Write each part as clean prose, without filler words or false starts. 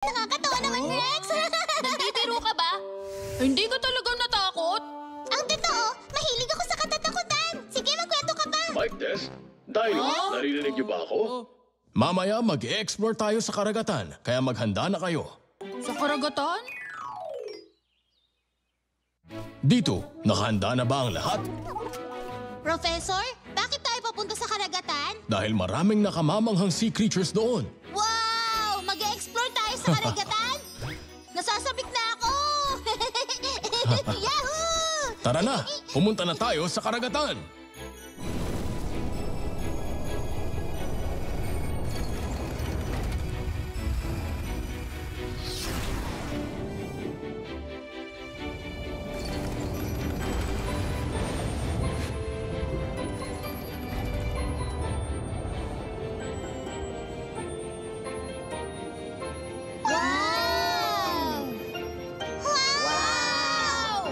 Nakakatawa naman, Rex! Nanditiro ka ba? Hindi ka talagang natakot? Ang totoo, mahilig ako sa katatakutan. Sige, magkwento ka pa. Mike Tess, Dino, naririnig niyo ba ako? Mamaya mag-e-explore tayo sa karagatan, kaya maghanda na kayo. Sa karagatan? Dito, nakahanda na ba ang lahat? Professor, bakit tayo papunta sa karagatan? Dahil maraming nakamamanghang sea creatures doon. Wow! Mag-explore tayo sa karagatan? Nasasabik na ako! Yahoo! Tara na, pumunta na tayo sa karagatan. Wow! Wow!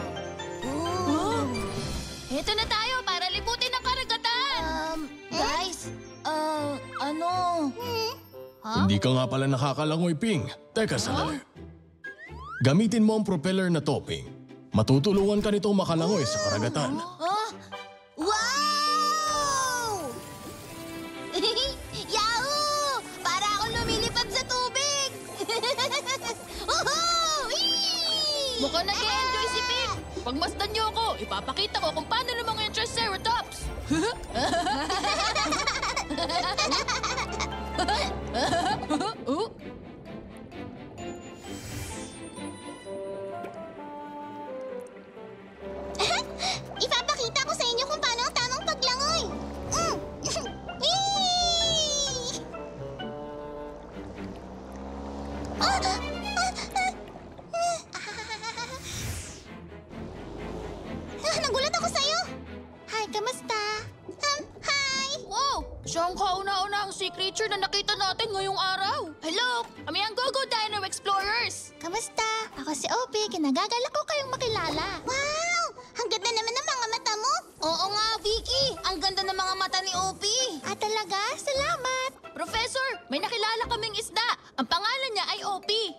Ito na tayo para libutin ang karagatan. Guys, ano? Hindi ka nga pala nakakalangoy, Ping. Teka sandali. Gamitin mo ang propeller na to, Ping. Matutulungan ka nito makalangoy sa karagatan. Wow! Yahoo! Para akong lumilipad sa tubig! Woohoo! Whee! Mukhang nag-e-enjoy si Ping. Pagmasdan niyo ako, ipapakita ko kung paano lumangoy ang Triceratops. Ipapakita ko sa inyo kung paano ang tamang paglangoy. Whee! Nagulat ako sa'yo. Hi, kamusta? Hi! Wow! Siya ang kauna-unahang sea creature na nakita natin ngayong araw. Hello! Kami ang Go-Go Dino Explorers. Kamusta? Ako si Opie. Kinagagalak ko kayong makilala. Wow! Ang ganda naman ng mga mata mo. Oo nga, Vicky. Ang ganda ng mga mata ni Opie. Ah, talaga? Salamat. Professor, may nakilala kaming isda. Ang pangalan niya ay Opie.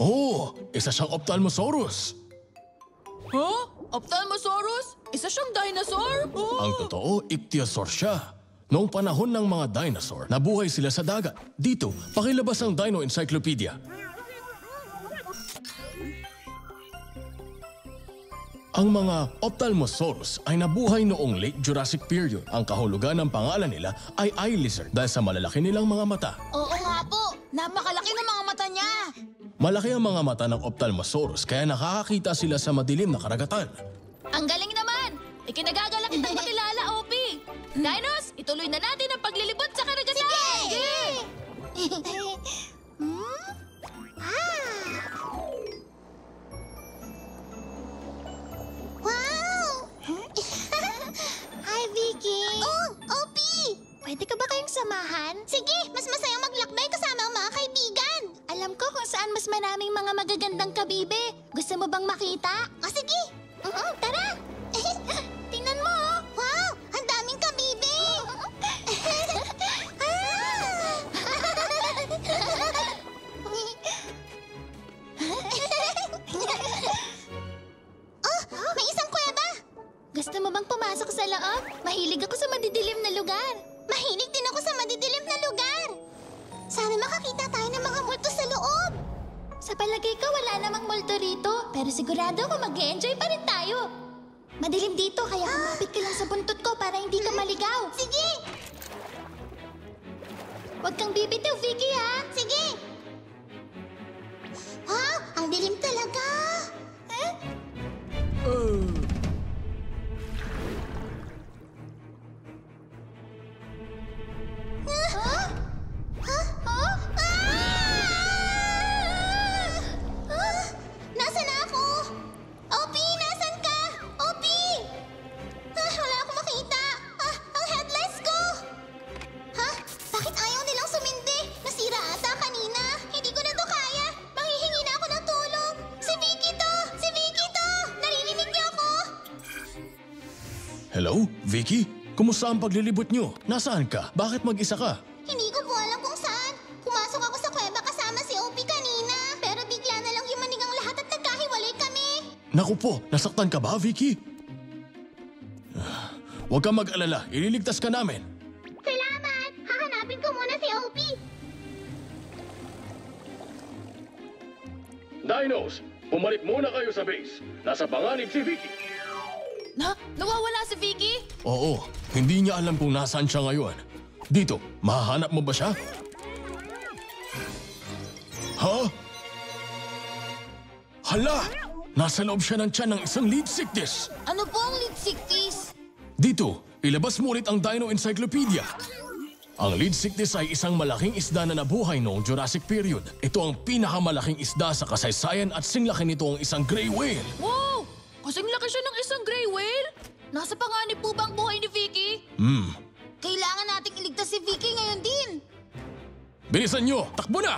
Oh, isa siyang Ophthalmosaurus. Huh? Ophthalmosaurus? Isa siyang dinosaur? Ang totoo, ichthyosaur siya. Noong panahon ng mga dinosaur, nabuhay sila sa dagat. Dito, pakilabas ang Dino Encyclopedia. Ang mga Ophthalmosaurus ay nabuhay noong late Jurassic period. Ang kahulugan ng pangalan nila ay eye lizard dahil sa malalaki nilang mga mata. Oo nga po. Napakalaki ng mga mata niya. Malaki ang mga mata ng Ophthalmosaurus kaya nakakakita sila sa madilim na karagatan. Ang galing naman! Ikinagagalak kitang makilala, Opie. Dinos, ituloy na natin ang paglilibot sa karagatan. Sige! Wow! Hi, Vicky. Oh, Opie! Pwede ka ba kayong samahan? Sige, mas masayang maglakbay kasama ang mga kaibigan. Alam ko kung saan mas maraming mga magagandang kabibe. Gusto mo bang makita? O sige! Tara! Tingnan mo! Wow! Ang daming kabibe! Oh! May isang kuweba! Gusto mo bang pumasok sa loob? Mahilig ako sa madidilim na lugar. Mahilig din ako sa madidilim na lugar. Sana makakita tayo ng mga multo sa loob. Sa palagay ko, wala namang multo rito. Pero sigurado ako mag-e-enjoy pa rin tayo. Madilim dito, kaya kumapit ka lang sa buntot ko para hindi ka maligaw. Sige! Huwag kang bibitiw, Vicky, ha? Sige! Wow! Ang dilim talaga! Nasaan na ako? Opie, nasaan ka? Opie! Wala akong makita. Ang headlights ko! Ha? Bakit ayaw nilang sumindi? Nasira ata kanina. Hindi ko na to kaya. Manghihingi na ako ng tulong. Si Vicky to! Si Vicky to! Naririnig niyo ako? Hello, Vicky? Kumusta ang paglilibot niyo? Nasaan ka? Bakit mag-isa ka? Hindi ko po alam kung saan. Pumasok ako sa kuweba kasama si Opie. Naku po, nasaktan ka ba, Vicky? Huwag kang mag-alala, ililigtas ka namin. Salamat! Hahanapin ko muna si OP. Dinos, bumalik muna kayo sa base. Nasa panganib si Vicky. Nawawala si Vicky? Oo, hindi niya alam kung nasaan siya ngayon. Dito, mahahanap mo ba siya? Ha? Hala! Nasa loob siya ng tiyan ng isang lead sickness. Ano po ang lead sickness? Dito, ilabas mo ulit ang Dino Encyclopedia. Ang lead sickness ay isang malaking isda na nabuhay noong Jurassic period. Ito ang pinakamalaking isda sa kasaysayan at singlaki nito ang isang gray whale. Wow! Kasing laki siya ng isang gray whale? Nasa panganib po ba ang buhay ni Vicky? Kailangan nating iligtas si Vicky ngayon din. Bilisan nyo! Takbo na!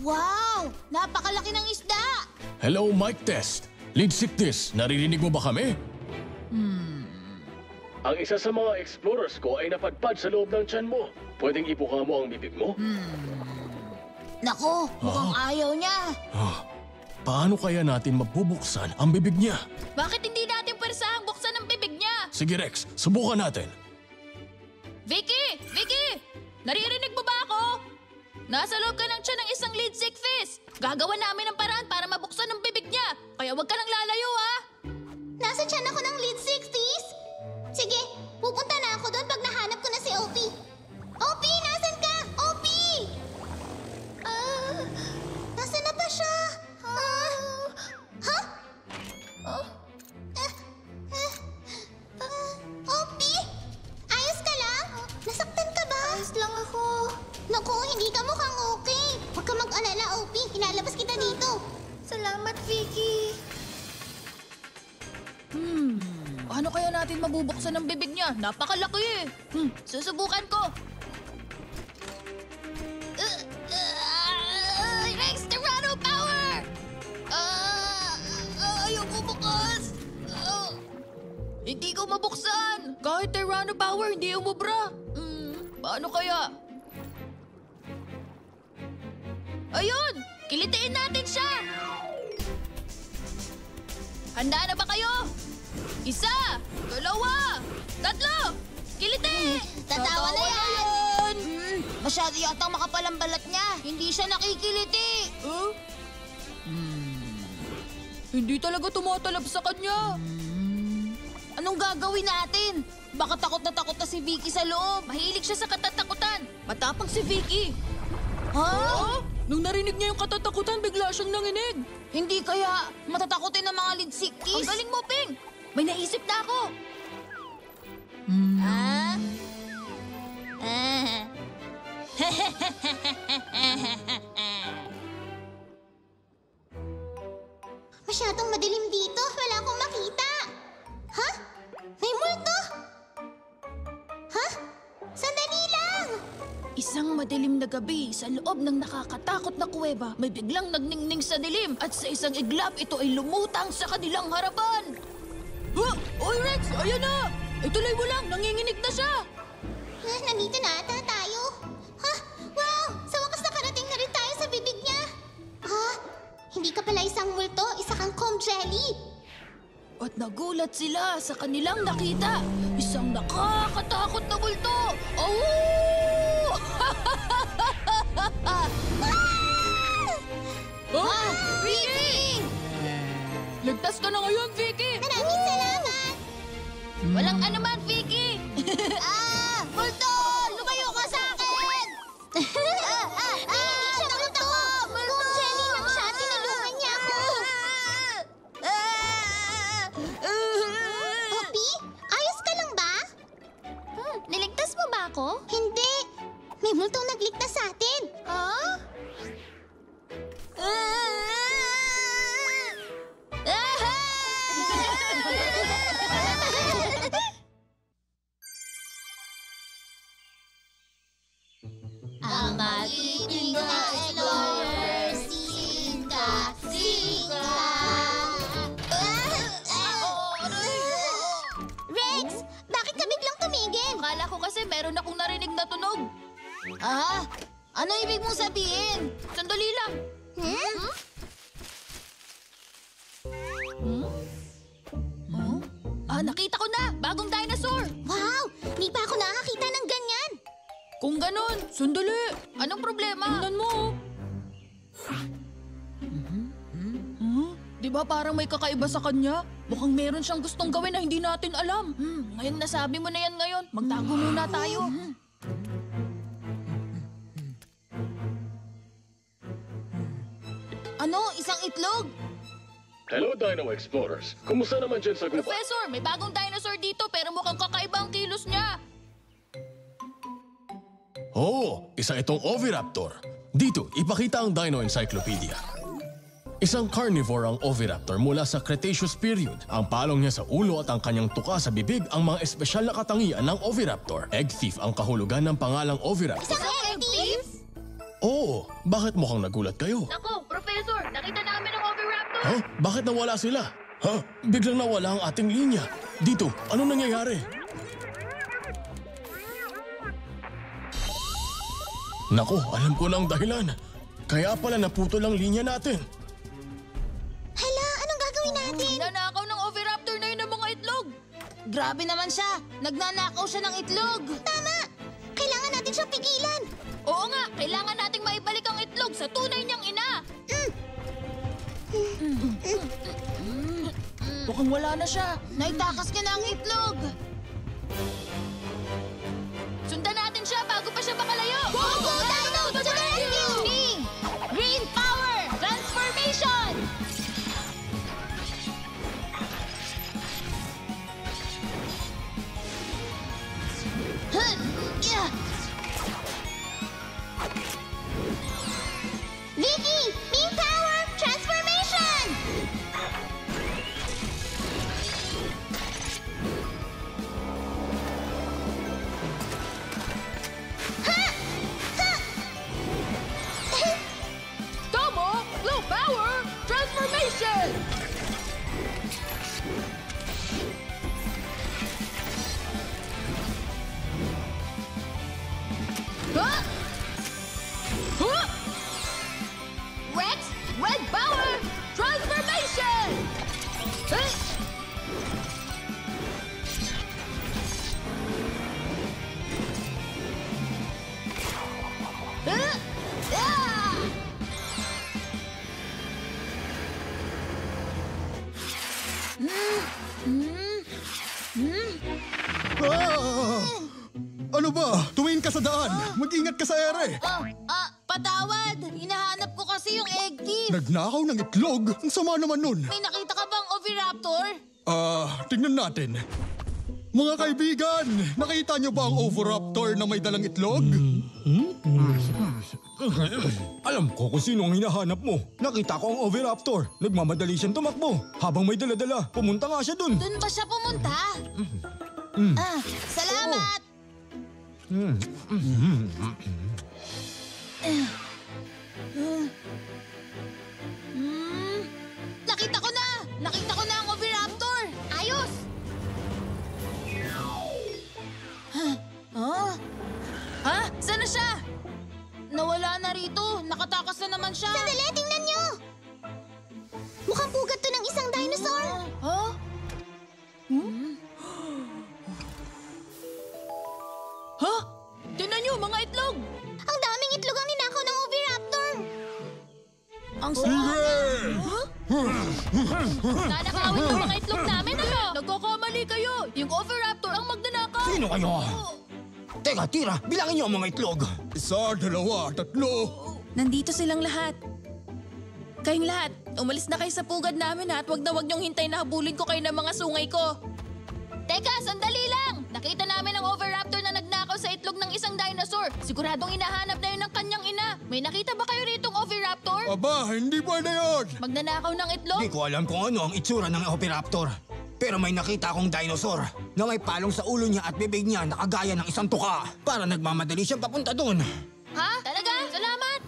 Wow! Napakalaki ng isda! Hello, mic test. Lead sickness, naririnig mo ba kami? Ang isa sa mga explorers ko ay napadpad sa loob ng tiyan mo. Pwedeng ibuka mo ang bibig mo? Naku, mukhang ayaw niya. Paano kaya natin mabubuksan ang bibig niya? Bakit hindi natin pwersahang buksan ang bibig niya? Sige Rex, subukan natin. Vicky! Vicky! Naririnig mo ba ako? Nasa loob ka ng tiyan ng isang lead sick fish. Gagawa namin ng paraan para mabuksan ang bibig niya. Kaya huwag ka nang lalayo, ha? Nasa tiyan ako ng lead 60s? Sige, pupunta na ako doon pag nahanap ko na si OP. OP, nasan ka? OP! Nasaan na ba siya? Ha? OP? Ayos ka lang? Nasaktan ka ba? Ayos lang ako. Naku, hindi ka mukhang okay. Huwag ka mag-alala, OP. Ilalabas kita dito. Salamat, Vicky. Paano kaya natin mabubuksan ang bibig niya? Napakalaki eh. Susubukan ko. Rex, Tyranno power! Ayoko bukas. Hindi ko mabuksan. Kahit Tyranno power, hindi umubra. Paano kaya? Ayun! Kilitiin natin siya! Handa na ba kayo? Isa! Dalawa! Tatlo! Kiliti! Tatawa na yan! Masyado yatang makapal ang balat niya. Hindi siya nakikiliti. Hindi talaga tumatalab sa kanya. Anong gagawin natin? Baka takot na si Vicky sa loob. Mahilig siya sa katatakutan. Matapang si Vicky. Ha? Nung narinig niya yung katatakutan, bigla siyang nanginig. Hindi kaya matatakotin ng mga lead Ang sickies? galing mo, Ping! May naisip na ako. Ha? Masyadong madilim dito. Wala akong makita. Ha? May multo? Ha? Sandali lang! Isang madilim na gabi sa loob ng nakakatakot na kuweba, may biglang nagningning sa dilim at sa isang iglap ito ay lumutang sa kanilang harapan. Oy Rex, ayan na! Ituloy mo lang, nanginginig na siya! Nandito na ata tayo. Ha? Wow! Sa wakas nakarating na rin tayo sa bibig niya. Ha? Hindi ka pala isang multo, isa kang comb jelly. At nagulat sila sa kanilang nakita. Isang nakakatakot na multo! Oh! Vicky! Ligtas ka na ngayon, Vicky! Maraming salamat! Walang anuman, Vicky! Multo! Lumayo ka sa akin! Hindi siya multo! Comb jelly lang siya. Tinulungan niya ako. Poppy? Ayos ka lang ba? Niligtas mo ba ako? Hindi. May multong nagligtas sa atin. Ang magiting na explorer, Singa, Singa. Rex, bakit ka biglang tumigil? akala ko kasi meron akong narinig na tunog. Ah, ano ibig mong sabihin? Sandali lang. Nakita ko na! Bagong dinosaur! Wow! Di pa ako nakakita ng ganyan. Kung ganon, sandali. Anong problema? Tingnan mo. Di ba parang may kakaiba sa kanya? Mukhang meron siyang gustong gawin na hindi natin alam. Ngayon nasabi mo na yan ngayon. Magtago muna tayo. Ano? Isang itlog? Hello, Dino Explorers. Kumusta naman dyan sa gubat? Professor, may bagong dinosaur dito pero mukhang kakaiba ang kilos niya. Oh, isa itong Oviraptor. Dito, ipakita ang Dino Encyclopedia. Isang carnivore ang Oviraptor mula sa Cretaceous period. Ang palong niya sa ulo at ang kanyang tuka sa bibig ang mga espesyal na katangian ng Oviraptor. Egg thief ang kahulugan ng pangalang Oviraptor. Isang egg thief? Oo, bakit mukhang nagulat kayo? Nako, Professor, nakita namin ang Oviraptor. Ha? Bakit nawala sila? Ha? Biglang nawala ang ating linya. Dito, ano nangyayari? Nako, alam ko na ang dahilan. Kaya pala naputol ang linya natin. Hala, anong gagawin natin? Nanakaw ng Oviraptor na yun ng mga itlog. Grabe naman siya. Nagnanakaw siya ng itlog. Tama! Kailangan natin siyang pigilan. Oo nga, kailangan nating maibalik ang itlog sa tunay niyang ina. Mukhang wala na siya. Naitakas niya na ang itlog. Sundan natin siya bago pa siya makalayo. Go, Dino! To the rescue! Green power! Transformation! Yeah! Vicky! Green power! Transformation! Tomo, Blue Power, Transformation! Huh? Huh? Rex, Red Power, Transformation! Huh? Huh? Ah! Ano ba? Tumingin ka sa daan. Mag-ingat ka sa ere. Patawad! Hinahanap ko kasi yung egg thief. Nagnakaw ng itlog. Ang sama naman nun. May nakita ka bang Oviraptor? Tingnan natin. Mga kaibigan, nakita niyo ba ang Oviraptor na may dalang itlog? Alam ko kung sino ang hinahanap mo. Nakita ko ang Oviraptor. Nagmamadali siyang tumakbo. Habang may dala-dala, pumunta nga siya dun. Doon ba siya pumunta? Salamat! Nakita ko na! Nakita ko na ang Oviraptor! Ayos! Ha? Saan na siya? Nawala na rito. Nakatakas na naman siya. Sandali, tingnan niyo! Mukhang pugat to ng isang dinosaur. Huh? Ha? Tingnan niyo, mga itlog! Ang daming itlog ang ninakaw ng Oviraptor. Ang nanakawin ng mga itlog namin, ano? Nagkakamali kayo! Yung Oviraptor ang magnanakaw! Sino kayo? Teka, tira. Bilangin niyo ang mga itlog. Isa, dalawa, tatlo. Nandito silang lahat. Kayong lahat, umalis na kayo sa pugad namin at wag niyong hintay na habulin ko kayo ng mga sungay ko. Teka, sandali lang! Nakita namin ang Oviraptor na nagnakaw sa itlog ng isang dinosaur. Siguradong hinahanap na yun ng kanyang ina. May nakita ba kayo ritong Oviraptor? Aba, hindi pwede yun. Magnanakaw ng itlog? Di ko alam kung ano ang itsura ng Oviraptor. Pero may nakita akong dinosaur na may palong sa ulo niya at bibig niya na kagaya ng isang tuka. Para nagmamadali siyang papunta dun. Ha? Talaga? Salamat!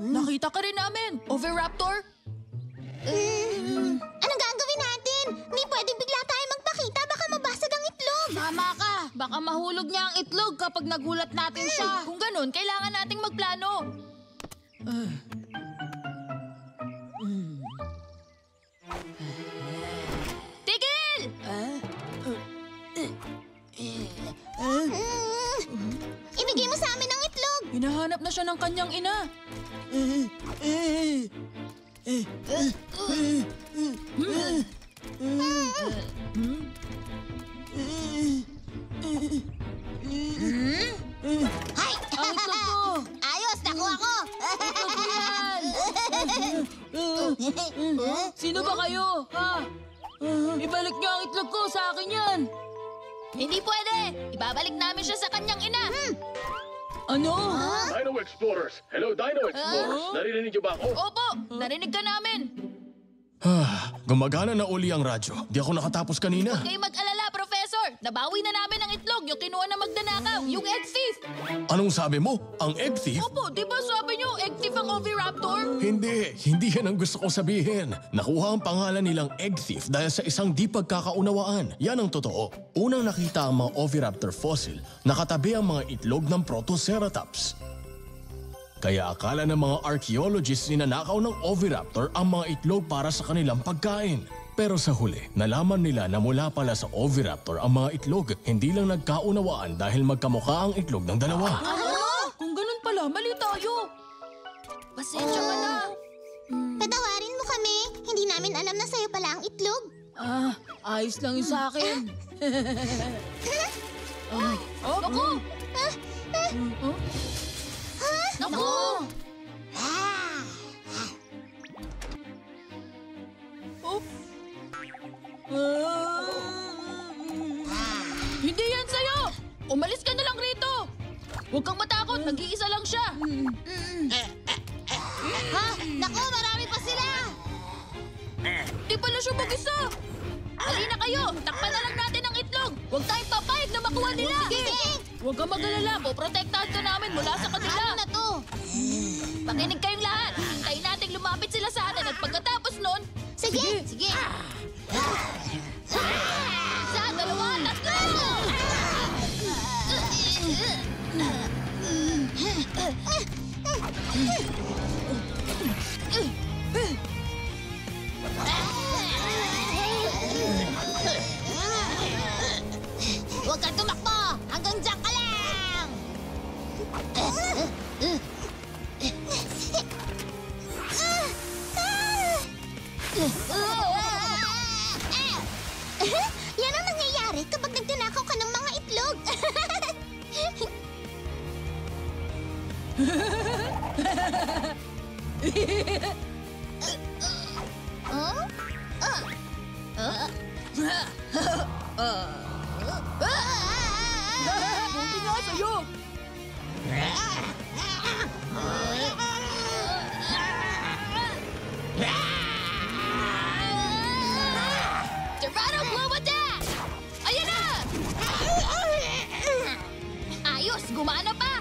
Nakita ka rin namin, Oviraptor. Anong gagawin natin? Hindi pwedeng bigla tayo magpakita. Baka mabasag ang itlog. Tama ka. Baka mahulog niya ang itlog kapag nagulat natin siya. Kung ganun, kailangan nating magplano. Tigil! Ibigay mo sa amin ang itlog. Hinahanap na siya ng kanyang ina. Hay! Ang itlog ko! Ayos, nakuha ko. Sino ba kayo, ha? Ibalik niyo ang itlog ko, sa akin yan. Hindi pwede! Ibabalik namin siya sa kanyang ina. Ano? Dino Explorers! Hello, Dino Explorers! Naririnig niyo ba ako? Opo, narinig ka namin. Gumagana na uli ang radyo. Di ako nakatapos kanina. Kayo mag-alala, Professor. Nabawi na namin ang itlog, yung kinuha na magdanakaw, yung egg thief. Anong sabi mo? Ang egg thief? Opo, di ba sabi niyo egg thief ang Oviraptor? Hindi yan ang gusto ko sabihin. Nakuha ang pangalan nilang egg thief dahil sa isang di pagkakaunawaan. Yan ang totoo. Unang nakita ang mga Oviraptor fossil, nakatabi ang mga itlog ng Protoceratops. Kaya akala ng mga archaeologists ninanakaw ng Oviraptor ang mga itlog para sa kanilang pagkain. Pero sa huli, nalaman nila na mula pala sa Oviraptor ang mga itlog, hindi lang nagkaunawaan dahil magkamukha ang itlog ng dalawa. Kung ganun pala, mali tayo. Pasensya ka na. Patawarin mo kami. Hindi namin alam na sa'yo pala ang itlog. Ayos lang yun sa akin. Naku! Naku! Hindi yan sa'yo! Umalis ka na lang rito! Huwag kang matakot, nag-iisa lang siya. Ha? Naku, marami pa sila. Di pala siya mag-isa. Halina kayo, takpan na lang natin ang itlog. Huwag tayong papayag na makuha nila. Sige. Huwag kang mag-alala, poprotektahan ka namin mula sa kanila. Ano na to? Makinig kayong lahat. Hintayin nating lumapit sila sa atin at pagkatapos nun... Sige. Sige. Isa, dalawa, tatlo! Huwag kang tumakbo! Hanggang dyan ka lang! Yan ang nangyayari kapag nagtinakaw ka ng mga itlog. Buti nga sa'yo! Tyrannoglobal attack! Ayan na! Ayos, gumana pa!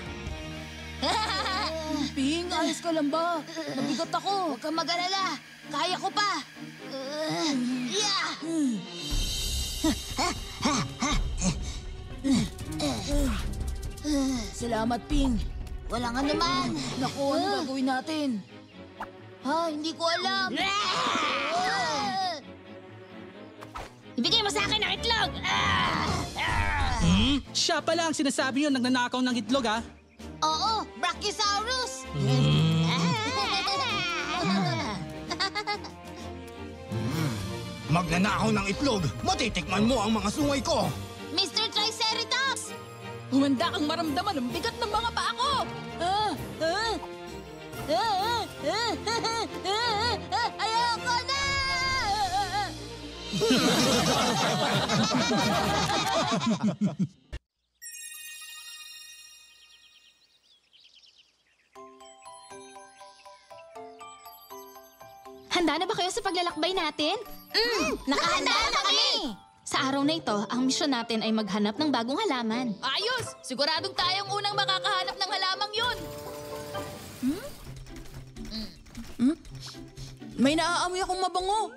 Ping, ayos ka lang ba? Nabigat ako. Huwag kang mag-alala. Kaya ko pa. Salamat, Ping. Walang anuman. Naku, ano gagawin natin? Ha, hindi ko alam. Ibigay mo sa akin ang itlog! Siya pala ang sinasabi niyo nagnanakaw ng itlog, ha? Oo, Brachiosaurus! Magnanakaw ng itlog, matitikman mo ang mga sungay ko. Mr. Triceratops! Humanda kang maramdaman ang bigat ng mga paa ko! Ayoko na! Handa na ba kayo sa paglalakbay natin? Nakahanda na kami! Sa araw na ito, ang misyon natin ay maghanap ng bagong halaman. Ayos! Siguradong tayong unang makakahanap ng halamang yun. May naaamoy akong mabango.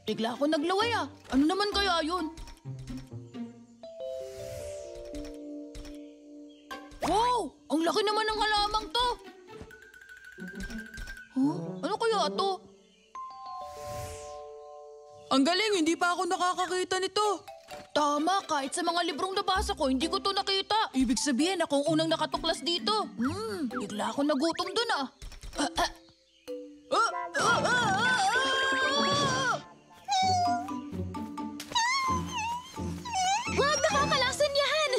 Bigla ako naglaway ah. Ano naman kaya yun? Wow! Ang laki naman ng halamang to. Huh? Ano kaya to? Ang galing, hindi pa ako nakakakita nito. Tama, kahit sa mga librong nabasa ko, hindi ko to nakita. Ibig sabihin, ako ang unang nakatuklas dito. Bigla ako nagutom dun ah. Wag, nakakalason yan!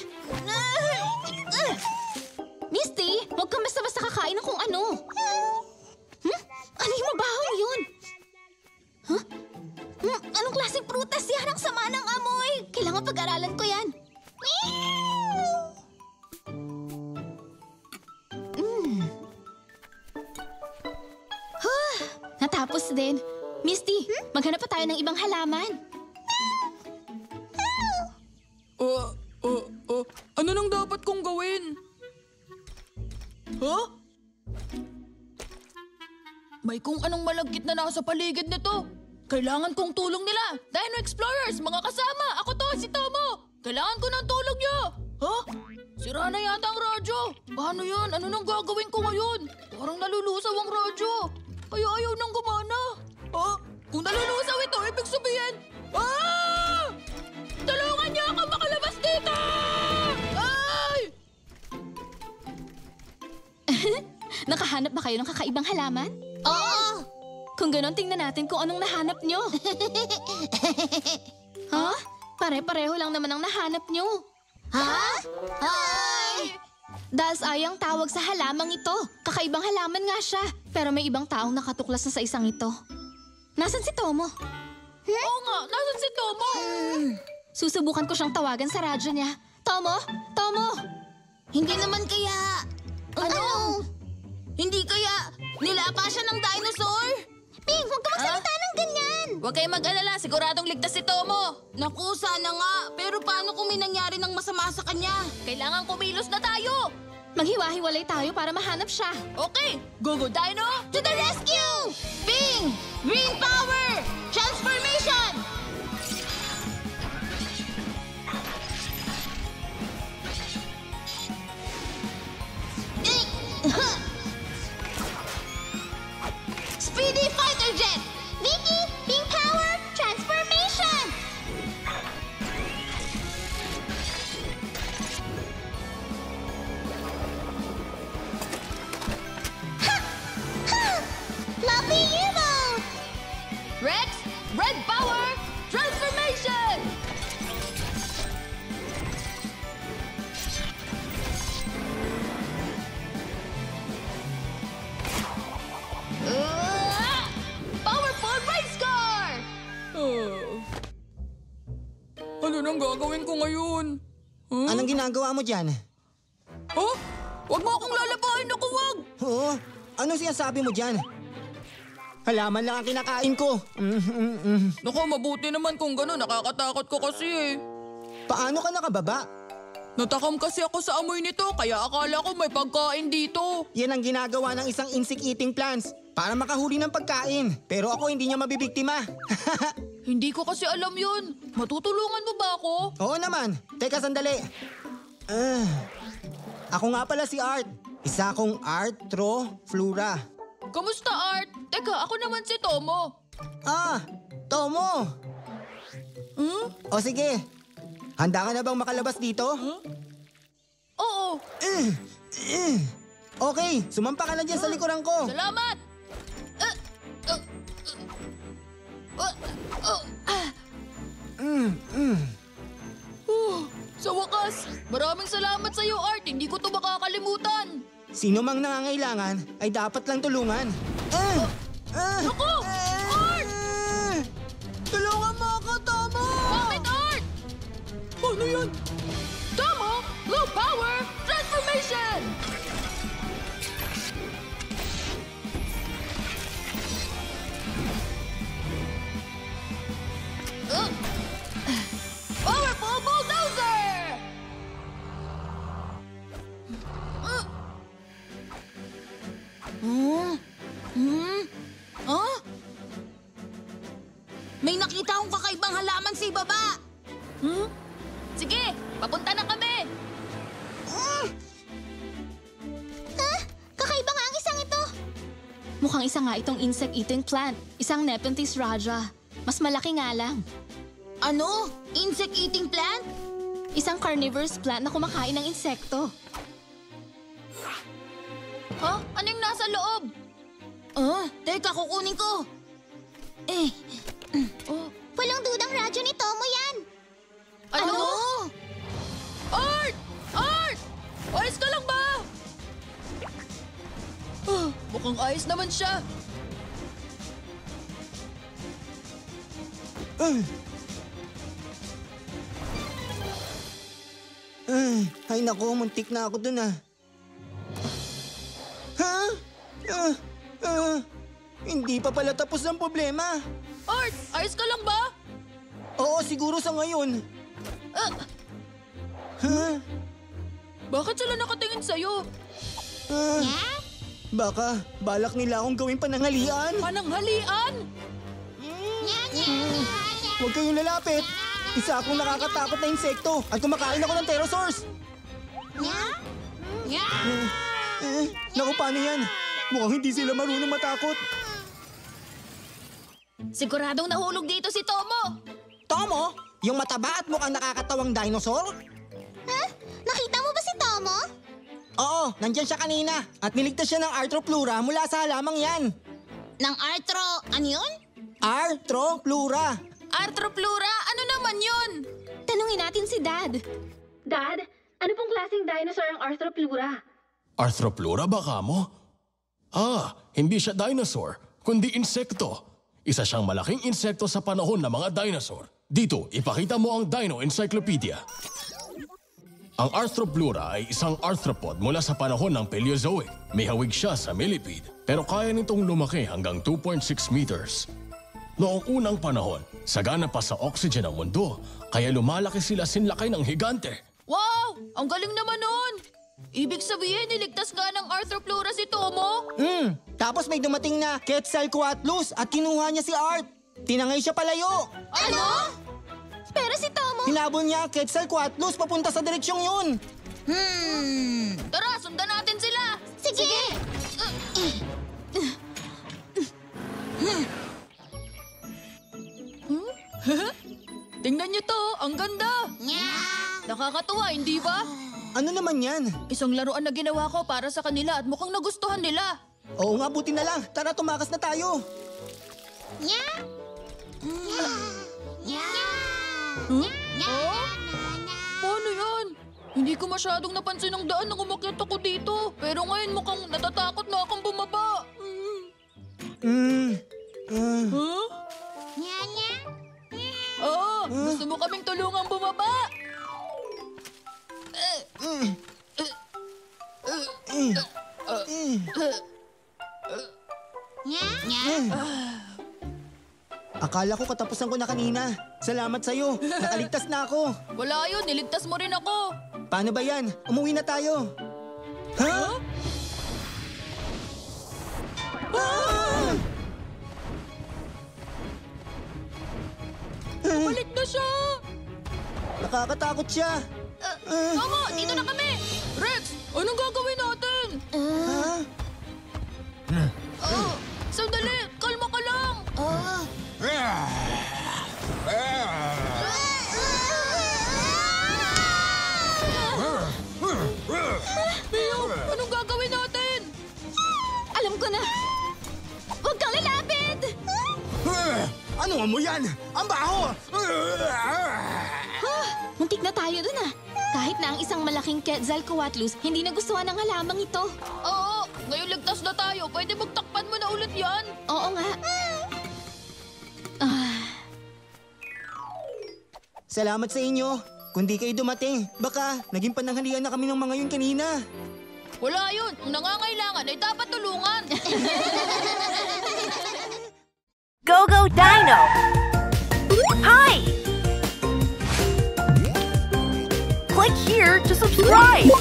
Misty, huwag kang basta-basta kakain ng kung ano. Ano yung mabahong yun? Anong klaseng prutas yan? Ang sama ng amoy! Kailangan pag-aralan ko yan. Natapos din. Misty, maghanap pa tayo ng ibang halaman. Ano nang dapat kong gawin? Huh? May kung anong malagkit na nasa paligid nito. Kailangan kong tulong nila. Dino Explorers, mga kasama. Ako to, si Tomo. Kailangan ko ng tulong niyo. Huh? Sira na yata ang radyo. Paano yun? Ano nang gagawin ko ngayon? Parang nalulusaw ang radyo. Kaya ayaw nang gumana. Kung nalulusaw ito, ibig sabihin... Tulungan niyo ako makalabas dito! Ay! Nakahanap ba kayo ng kakaibang halaman? Oo! Kung ganon, tingnan natin kung anong nahanap nyo. Ha? Pare-pareho lang naman ang nahanap nyo. Ha? Ay! Dahil ayang tawag sa halamang ito. Kakaibang halaman nga siya. Pero may ibang taong nakatuklas na sa isang ito. Nasaan si Tomo? Oo nga, nasan si Tomo? Susubukan ko siyang tawagan sa radyo niya. Tomo? Tomo? Hindi naman kaya... Ano? Hindi kaya nilapa siya ng dinosaur? Ping, huwag ka magsalita ng ganyan! Huwag kayong mag-alala, siguradong ligtas si Tomo. Naku, sana nga. Pero paano kung may nangyari ng masama sa kanya? Kailangan kumilos na tayo. Maghiwa-hiwalay tayo para mahanap siya. Okay, go Dino! To the rescue! Ping! Green power! Transformation! Speedy fighter jet! Vicky! Pink power! Transformation! Lovely U-boat! Rex, red power, transformation! Powerful race car! Ano nang gagawin ko ngayon? Anong ginagawa mo dyan? Oh? Huwag mo akong lalabahin, naku wag! Oo? Anong sinasabi mo dyan? Halaman lang ang kinakain ko. Naku, mabuti naman kung gano'n. Nakakatakot ko kasi eh. Paano ka nakababa? Natakam kasi ako sa amoy nito, kaya akala ko may pagkain dito. Yan ang ginagawa ng isang insect-eating plants para makahuli ng pagkain. Pero ako hindi niya mabibiktima. Hindi ko kasi alam yun. Matutulungan mo ba ako? Oo naman. Teka sandali. Ako nga pala si Art. Isa akong Arthropluera. Kamusta, Art? Teka, ako naman si Tomo. Tomo! O sige, handa ka na bang makalabas dito? Oo. Okay, sumampa ka na dyan sa likuran ko. Salamat! Sa wakas, maraming salamat sa iyo, Art. Hindi ko to makakalimutan. Sino mang nangangailangan ay dapat lang tulungan. Ako! Art! Tulungan mo ako, Tomo! Bakit, Art? Ano yan? Tomo, Blue Power Transformation! Mukhang isa nga itong insect-eating plant. Isang Nepenthes raja. Mas malaki nga lang. Ano? Insect-eating plant? Isang carnivorous plant na kumakain ng insekto. Ha? Anong nasa loob? Teka, kukunin ko. Walang dudang radyo ni Tomo yan. Ano? Art! Art! Ayos ka lang ba? Mukhang ayos naman siya. Ay naku, muntik na ako dun ah. Ha? Hindi pa pala tapos ang problema. Art! Ayos ka lang ba? Oo, siguro sa ngayon. Bakit sila nakatingin sa'yo? Baka balak nila akong gawing pananghalian. Pananghalian? Huwag kayong lalapit. Isa akong nakakatakot na insekto at kumakain ako ng pterosaurs. Naku, paano yan? Mukhang hindi sila marunong matakot. Siguradong nahulog dito si Tomo. Tomo? Yung mataba at mukhang nakakatawang dinosaur? Ha? Nakita mo ba si Tomo? Oo, nandyan siya kanina. At niligtas siya ng Arthropleura mula sa halamang yan. Ng Arthro, ano yun? Arthropleura. Arthropleura? Ano naman yun? Tanungin natin si Dad. Dad, ano pong klaseng dinosaur ang Arthropleura? Arthropleura ba kamo? Hindi siya dinosaur, kundi insekto. Isa siyang malaking insekto sa panahon ng mga dinosaur. Dito, ipakita mo ang Dino Encyclopedia. Ang Arthropleura ay isang arthropod mula sa panahon ng Paleozoic. May hawig siya sa millipede, pero kaya nitong lumaki hanggang 2.6 meters. Noong unang panahon, sagana pa sa oxygen ang mundo, kaya lumalaki sila sinlakay ng higante. Wow! Ang galing naman nun! Ibig sabihin, niligtas nga ng Arthropleura si Tomo? Tapos may dumating na Quetzalcoatlus at kinuha niya si Art. Tinangay siya palayo. Ano? Pero si Tomo... Hinabol niya ang Quetzalcoatlus papunta sa direksyong yun. Tara, sundan natin sila! Sige! Tingnan niyo to, ang ganda! Nakakatuwa, hindi ba? Ano naman yan? Isang laruan na ginawa ko para sa kanila at mukhang nagustuhan nila. Oo nga, buti na lang. Tara, tumakas na tayo. Paano yan? Hindi ko masyadong napansin ang daan nang umakyat ako dito. Pero ngayon mukhang natatakot na akong bumaba. Gusto mo kaming tulungang bumaba? Akala ko katapusan ko na kanina. Salamat sa'yo. Nakaligtas na ako. Wala yun, niligtas mo rin ako. Paano ba yan? Umuwi na tayo. Ha? Balik na siya! Nakakatakot siya. Tomo, dito na kami! Rex, anong gagawin natin? Sandali, kalma ka lang! Mio, anong gagawin natin? Alam ko na! Huwag kang lalapit! Ano nga mo yan? Ang baho! Muntik na tayo dun ah. Kahit na ang isang malaking Quetzalcoatlus, hindi nagustuhan ng halamang ito. Oo, ngayon ligtas na tayo. Pwede magtakpan mo na ulit yan. Oo nga. Salamat sa inyo. Kung di kayo dumating, baka naging pananghalian na kami ng mga yun kanina. Wala yun. Ang nangangailangan ay dapat tulungan. Go Go Dino! Hi! Click here to subscribe!